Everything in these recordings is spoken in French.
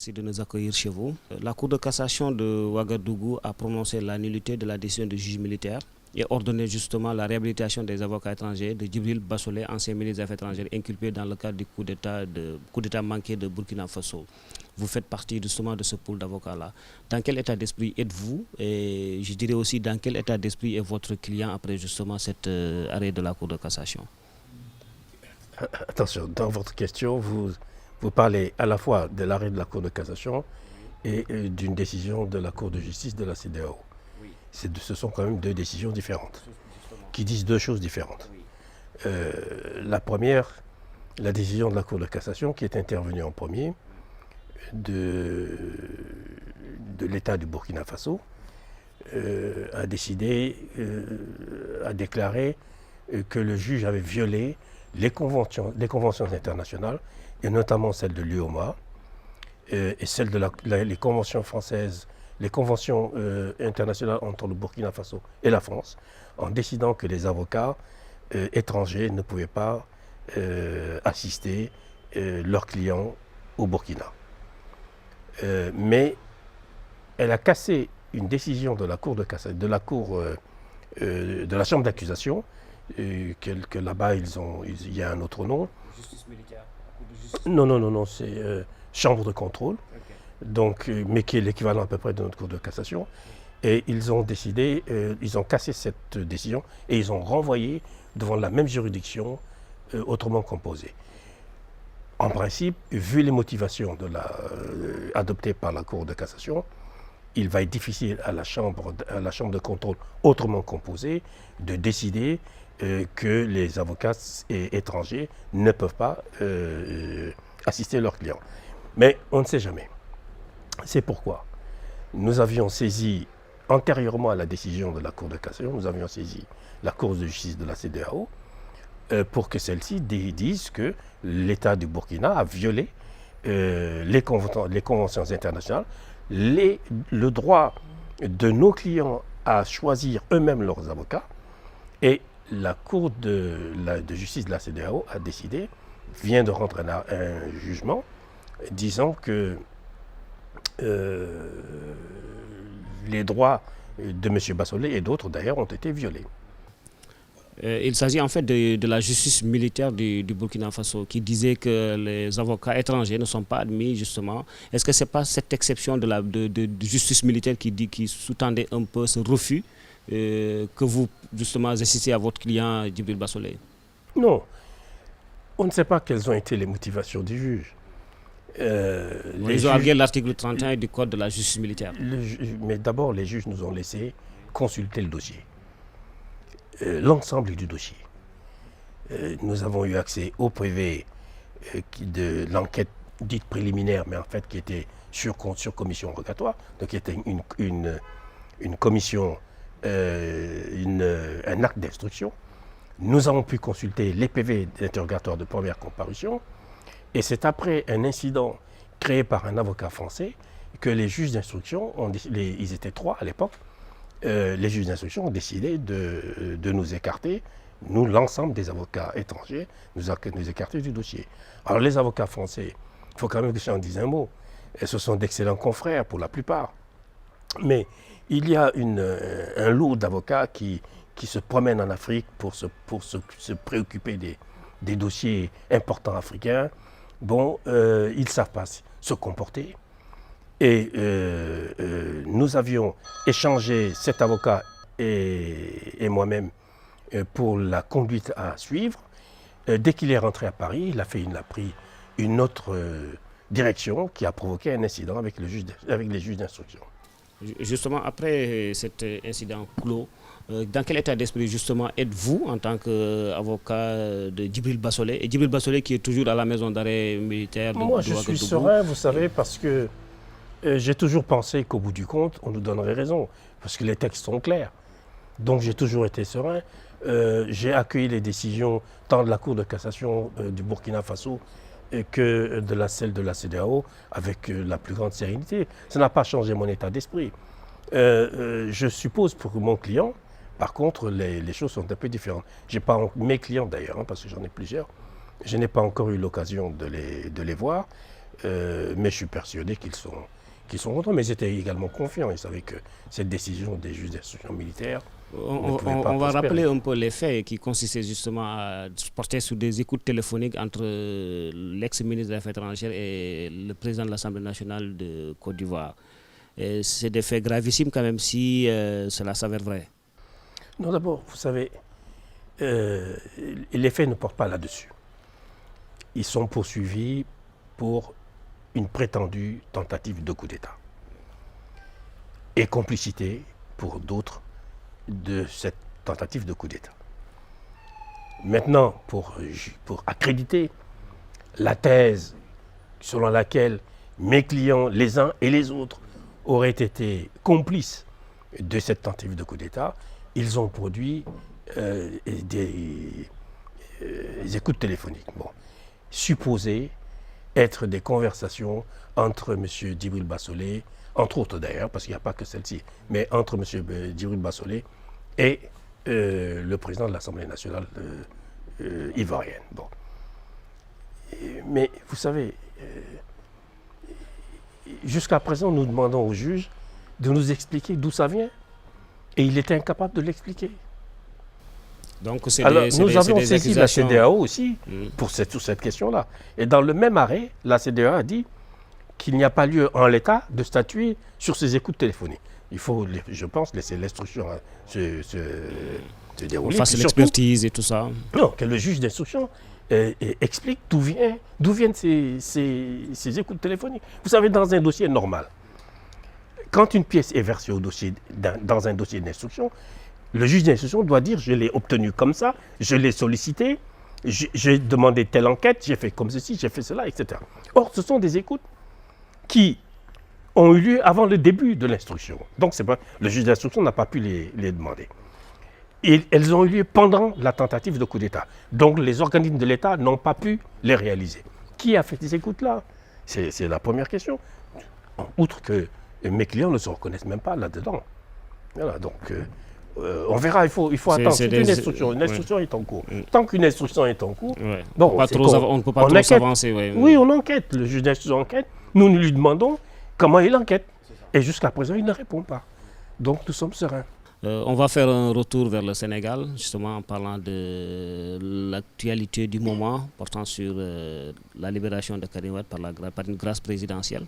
Merci de nous accueillir chez vous. La Cour de cassation de Ouagadougou a prononcé la nullité de la décision du juge militaire et ordonné justement la réhabilitation des avocats étrangers de Djibril Bassolé, ancien ministre des Affaires étrangères, inculpé dans le cadre du coup d'État manqué de Burkina Faso. Vous faites partie justement de ce pool d'avocats-là. Dans quel état d'esprit êtes-vous? Et je dirais aussi dans quel état d'esprit est votre client après justement cet arrêt de la Cour de cassation? Attention, dans votre question, vous parlez à la fois de l'arrêt de la Cour de cassation et d'une décision de la Cour de justice de la CEDEAO. Oui. Ce sont quand même deux décisions différentes, qui disent deux choses différentes. Oui. La première, la décision de la Cour de cassation qui est intervenue en premier de l'État du Burkina Faso a décidé, a déclaré que le juge avait violé les conventions internationales, et notamment celle de l'UOMA, et celle de les conventions françaises, les conventions internationales entre le Burkina Faso et la France, en décidant que les avocats étrangers ne pouvaient pas assister leurs clients au Burkina. Mais elle a cassé une décision de la Cour de cassation, de la Chambre d'accusation, que là-bas il y a un autre nom. Justice militaire. Justice... Non, c'est Chambre de contrôle, okay. Donc, mais qui est l'équivalent à peu près de notre Cour de cassation. Et ils ont décidé, ils ont cassé cette décision et ils ont renvoyé devant la même juridiction autrement composée. En principe, vu les motivations adoptées par la Cour de cassation, il va être difficile à la chambre de contrôle autrement composée de décider que les avocats étrangers ne peuvent pas assister leurs clients. Mais on ne sait jamais. C'est pourquoi nous avions saisi, antérieurement à la décision de la Cour de cassation, nous avions saisi la Cour de justice de la CEDEAO pour que celle-ci dise que l'État du Burkina a violé les conventions internationales, le droit de nos clients à choisir eux-mêmes leurs avocats, et la Cour de justice de la CEDEAO a décidé, vient de rendre un jugement disant que les droits de M. Bassolé et d'autres d'ailleurs ont été violés. Il s'agit en fait de la justice militaire du Burkina Faso qui disait que les avocats étrangers ne sont pas admis justement. Est-ce que ce n'est pas cette exception de justice militaire qui sous-tendait un peu ce refus que vous justement assistez à votre client Djibril Bassolé? Non, on ne sait pas quelles ont été les motivations du juge. Ils ont argué l'article 31 du Code de la justice militaire. Mais d'abord, les juges nous ont laissé consulter le dossier. L'ensemble du dossier. Nous avons eu accès au privé de l'enquête dite préliminaire, mais en fait qui était sur commission rogatoire, donc qui était une commission, un acte d'instruction. Nous avons pu consulter les PV d'interrogatoire de première comparution, et c'est après un incident créé par un avocat français que les juges d'instruction, ils étaient 3 à l'époque, les juges d'instruction ont décidé de nous écarter, nous, l'ensemble des avocats étrangers, nous écarter du dossier. Alors les avocats français, il faut quand même que j'en dise un mot, et ce sont d'excellents confrères pour la plupart, mais il y a un lot d'avocats qui se promènent en Afrique pour se préoccuper des dossiers importants africains. Bon, ils ne savent pas se comporter. Et nous avions échangé, cet avocat et moi-même, pour la conduite à suivre. Dès qu'il est rentré à Paris, il a pris une autre direction qui a provoqué un incident avec les juges d'instruction. Justement, après cet incident clos, dans quel état d'esprit justement êtes-vous en tant qu'avocat de Djibril Bassolé, et Djibril Bassolé qui est toujours à la maison d'arrêt militaire de Moi, je suis serein, vous savez, parce que j'ai toujours pensé qu'au bout du compte, on nous donnerait raison, parce que les textes sont clairs. Donc j'ai toujours été serein. J'ai accueilli les décisions tant de la Cour de cassation du Burkina Faso que de celle de la CEDEAO avec la plus grande sérénité. Ça n'a pas changé mon état d'esprit. Je suppose pour mon client, par contre, les choses sont un peu différentes. J'ai pas mes clients d'ailleurs, parce que j'en ai plusieurs, je n'ai pas encore eu l'occasion de les voir. Mais je suis persuadé qu'ils sont contents. Mais ils étaient également confiants. Ils savaient que cette décision des juges d'instruction militaire on va rappeler un peu les faits qui consistaient justement à porter sur des écoutes téléphoniques entre l'ex-ministre des Affaires étrangères et le président de l'Assemblée nationale de Côte d'Ivoire. C'est des faits gravissimes quand même si cela s'avère vrai. Non, d'abord, vous savez, les faits ne portent pas là-dessus. Ils sont poursuivis pour une prétendue tentative de coup d'État et complicité pour d'autres de cette tentative de coup d'État. Maintenant, pour accréditer la thèse selon laquelle mes clients, les uns et les autres, auraient été complices de cette tentative de coup d'État, ils ont produit des écoutes téléphoniques. Bon, supposées être des conversations entre M. Djibril Bassolé, entre autres d'ailleurs, parce qu'il n'y a pas que celle-ci, mais entre M. Djibril Bassolé et le président de l'Assemblée nationale ivoirienne. Bon. Mais vous savez, jusqu'à présent, nous demandons au juge de nous expliquer d'où ça vient. Et il était incapable de l'expliquer. Donc, nous avons saisi la CEDEAO aussi sur cette question-là. Et dans le même arrêt, la CEDEAO a dit qu'il n'y a pas lieu en l'état de statuer sur ces écoutes téléphoniques. Il faut, je pense, laisser l'instruction se dérouler. Fasse l'expertise et tout ça. Non, que le juge d'instruction explique d'où viennent ces écoutes téléphoniques. Vous savez, dans un dossier normal, quand une pièce est versée dans un dossier d'instruction, le juge d'instruction doit dire « je l'ai obtenu comme ça, je l'ai sollicité, j'ai demandé telle enquête, j'ai fait comme ceci, j'ai fait cela, etc. » Or, ce sont des écoutes qui ont eu lieu avant le début de l'instruction. Donc, le juge d'instruction n'a pas pu les demander. Et elles ont eu lieu pendant la tentative de coup d'État. Donc, les organismes de l'État n'ont pas pu les réaliser. Qui a fait ces écoutes-là? C'est la première question. Outre que mes clients ne se reconnaissent même pas là-dedans. Voilà, donc on verra, il faut attendre. C'est une instruction. Une instruction est en cours. Tant qu'une instruction est en cours, bon, on ne peut pas trop s'avancer. Oui, on enquête. Le juge d'instruction enquête. Nous lui demandons comment il enquête. Et jusqu'à présent, il ne répond pas. Donc nous sommes sereins. On va faire un retour vers le Sénégal, justement en parlant de l'actualité du moment, portant sur la libération de Karim Wade par une grâce présidentielle.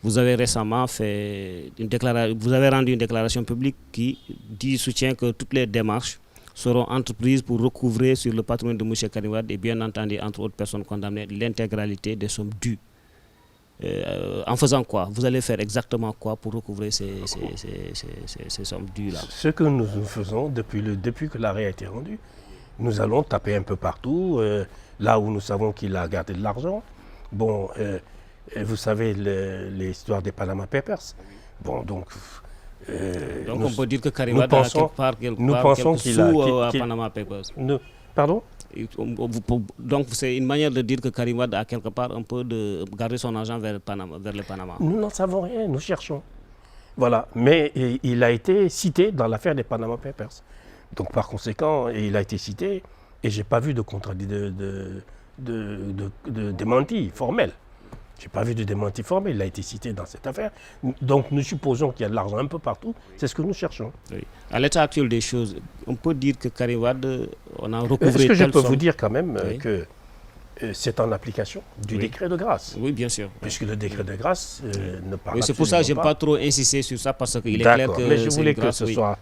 Vous avez récemment rendu une déclaration publique qui dit soutient que toutes les démarches seront entreprises pour recouvrer sur le patrimoine de M. Karim Wade et bien entendu, entre autres personnes condamnées, l'intégralité des sommes dues. En faisant quoi? Vous allez faire exactement quoi pour recouvrer ces sommes dues-là? Ce que nous faisons depuis que l'arrêt a été rendu, nous allons taper un peu partout, là où nous savons qu'il a gardé de l'argent. Bon, vous savez l'histoire des Panama Papers. Bon, donc on peut dire que Karim Wade a quelque part sous à Panama Papers. Pardon? Donc c'est une manière de dire que Karim Wade a quelque part un peu de garder son argent vers le Panama. Nous n'en savons rien, nous cherchons. Voilà, mais il a été cité dans l'affaire des Panama Papers. Donc par conséquent, il a été cité et je n'ai pas vu de démenti formel. Je n'ai pas vu de démenti formel, il a été cité dans cette affaire. Donc nous supposons qu'il y a de l'argent un peu partout, c'est ce que nous cherchons. Oui. À l'état actuel des choses, on peut dire que Karim Wade, on a recouvré... Est-ce que je peux vous dire quand même que c'est en application du décret de grâce? Oui, bien sûr. Puisque le décret de grâce ne parle c'est pour ça que je n'aime pas trop insister sur ça, parce qu'il est clair que mais je voulais que ce soit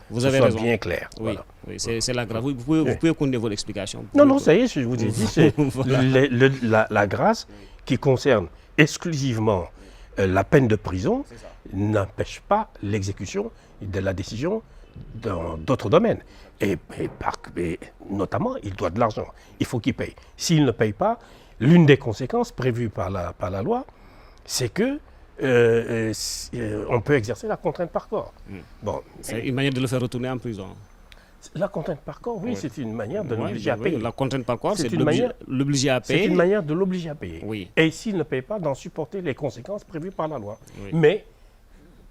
bien clair. Oui, voilà. Oui, c'est la grâce. Vous pouvez continuer votre explication. Non, ça y est, je vous ai dit, c'est la grâce qui concerne exclusivement la peine de prison n'empêche pas l'exécution de la décision dans d'autres domaines. Et notamment, il doit de l'argent. Il faut qu'il paye. S'il ne paye pas, l'une des conséquences prévues par la loi, c'est que on peut exercer la contrainte par corps. Bon, c'est une manière de le faire retourner en prison. La contrainte par corps, oui, c'est une manière de l'obliger à payer. La contrainte par corps, c'est l'obliger à payer. C'est une manière de l'obliger à payer. Oui. Et s'il ne paye pas, d'en supporter les conséquences prévues par la loi. Oui. Mais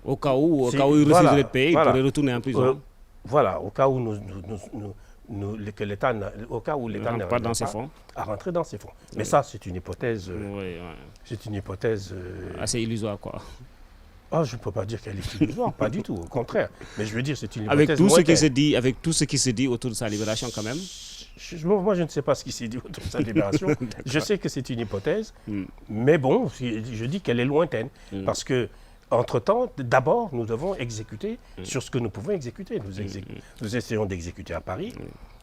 au cas où il refuserait de payer, il pourrait retourner en prison. Voilà, au cas où que l'État, au cas où l'État pas dans ses fonds, à rentrer dans ses fonds. Mais ça, c'est une hypothèse, c'est une hypothèse assez illusoire, quoi. Ah, je ne peux pas dire qu'elle est illusoire, pas du tout, au contraire. Mais je veux dire, c'est une hypothèse avec tout ce qui se dit, avec tout ce qui se dit autour de sa libération, quand même. Moi, je ne sais pas ce qui s'est dit autour de sa libération. Je sais que c'est une hypothèse, mais bon, je dis qu'elle est lointaine, parce que entre-temps, d'abord, nous devons exécuter sur ce que nous pouvons exécuter. Nous essayons d'exécuter à Paris,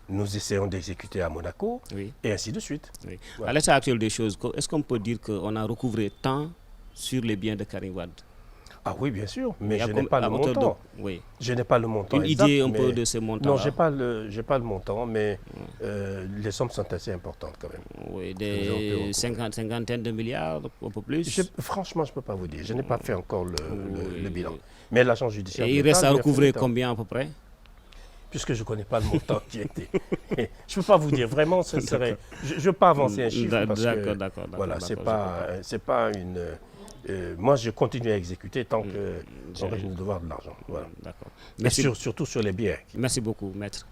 nous essayons d'exécuter à Monaco, et ainsi de suite. À l'état actuel des choses, est-ce qu'on peut dire qu'on a recouvré tant sur les biens de Karim Wade? Ah oui, bien sûr, mais je n'ai pas le montant. Je n'ai pas le montant Une exact. idée un peu de ce montant. Non, je n'ai pas le montant, mais les sommes sont assez importantes quand même. Oui, des cinquantaines de milliards, un peu plus. Franchement, je ne peux pas vous dire. Je n'ai pas fait encore le bilan. Mais l'agent judiciaire... Et il reste à recouvrer combien à peu près? Puisque je ne connais pas le montant qui a été. Je ne peux pas vous dire. Vraiment, ce serait... Je ne veux pas avancer un chiffre parce que... D'accord. Voilà, c'est pas une... moi, je continue à exécuter tant que j'aurai le devoir de l'argent. Voilà. D'accord. Mais surtout sur les biens. Merci beaucoup, maître.